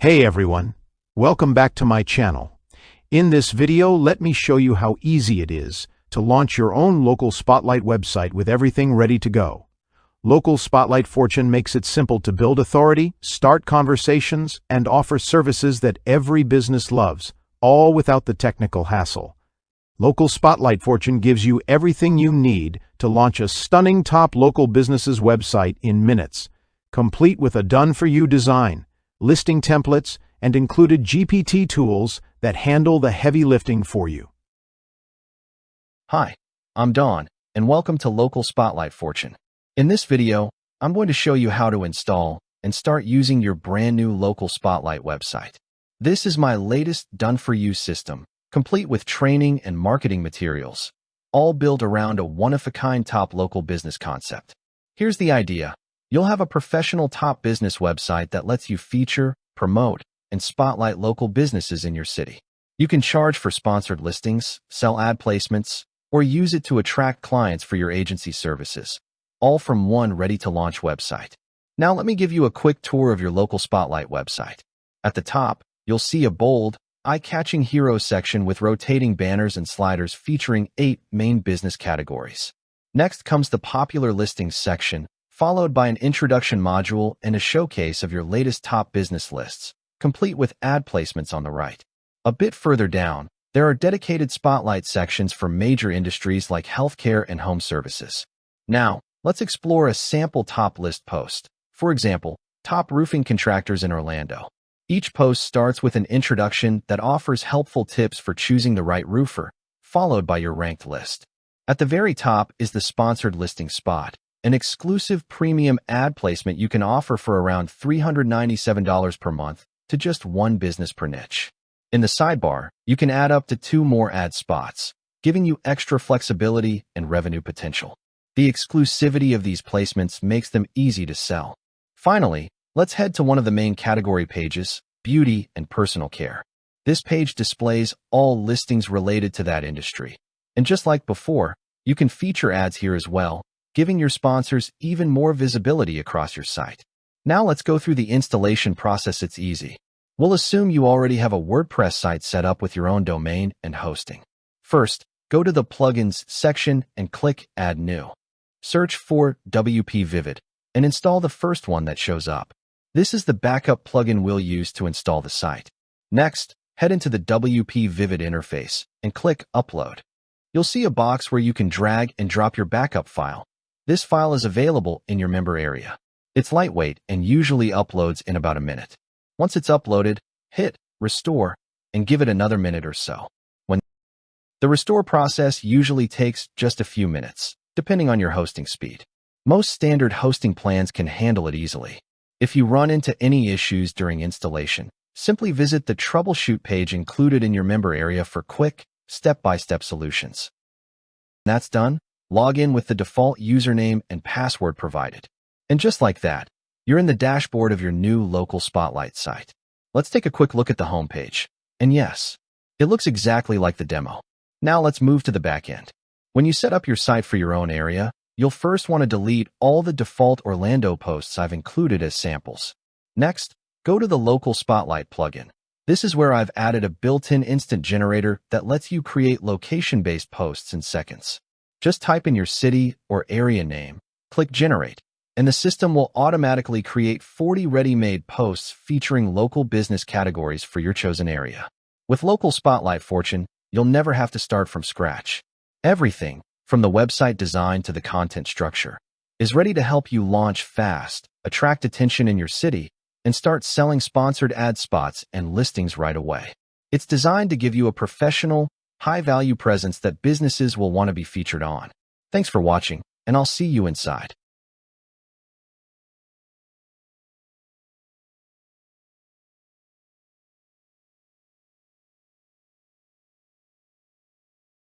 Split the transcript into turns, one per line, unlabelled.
Hey everyone, welcome back to my channel. In this video, let me show you how easy it is to launch your own local Spotlight website with everything ready to go. Local Spotlight Fortune makes it simple to build authority, start conversations, and offer services that every business loves, all without the technical hassle. Local Spotlight Fortune gives you everything you need to launch a stunning top local business's website in minutes, complete with a done-for-you design, listing templates, and included GPT tools that handle the heavy lifting for you.
Hi, I'm Don, and welcome to Local Spotlight Fortune. In this video, I'm going to show you how to install and start using your brand new Local Spotlight website. This is my latest done-for-you system, complete with training and marketing materials, all built around a one-of-a-kind top local business concept. Here's the idea. You'll have a professional top business website that lets you feature, promote, and spotlight local businesses in your city. You can charge for sponsored listings, sell ad placements, or use it to attract clients for your agency services, all from one ready-to-launch website. Now let me give you a quick tour of your Local Spotlight website. At the top, you'll see a bold, eye-catching hero section with rotating banners and sliders featuring 8 main business categories. Next comes the popular listings section, followed by an introduction module and a showcase of your latest top business lists, complete with ad placements on the right. A bit further down, there are dedicated spotlight sections for major industries like healthcare and home services. Now, let's explore a sample top list post. For example, top roofing contractors in Orlando. Each post starts with an introduction that offers helpful tips for choosing the right roofer, followed by your ranked list. At the very top is the sponsored listing spot, an exclusive premium ad placement you can offer for around $397 per month to just one business per niche. In the sidebar, you can add up to 2 more ad spots, giving you extra flexibility and revenue potential. The exclusivity of these placements makes them easy to sell. Finally, let's head to one of the main category pages, beauty and personal care. This page displays all listings related to that industry. And just like before, you can feature ads here as well, giving your sponsors even more visibility across your site. Now let's go through the installation process. It's easy. We'll assume you already have a WordPress site set up with your own domain and hosting. First, go to the Plugins section and click Add New. Search for WP Vivid and install the first one that shows up. This is the backup plugin we'll use to install the site. Next, head into the WP Vivid interface and click Upload. You'll see a box where you can drag and drop your backup file. This file is available in your member area. It's lightweight and usually uploads in about a minute. Once it's uploaded, hit Restore and give it another minute or so. The restore process usually takes just a few minutes, depending on your hosting speed. Most standard hosting plans can handle it easily. If you run into any issues during installation, simply visit the troubleshoot page included in your member area for quick, step-by-step solutions. That's done. Log in with the default username and password provided. And just like that, you're in the dashboard of your new Local Spotlight site. Let's take a quick look at the homepage. And yes, it looks exactly like the demo. Now let's move to the back end. When you set up your site for your own area, you'll first want to delete all the default Orlando posts I've included as samples. Next, go to the Local Spotlight plugin. This is where I've added a built-in instant generator that lets you create location-based posts in seconds. Just type in your city or area name, click Generate, and the system will automatically create 40 ready-made posts featuring local business categories for your chosen area. With Local Spotlight Fortune, you'll never have to start from scratch. Everything, from the website design to the content structure, is ready to help you launch fast, attract attention in your city, and start selling sponsored ad spots and listings right away. It's designed to give you a professional, high-value presence that businesses will want to be featured on. Thanks for watching, and I'll see you inside.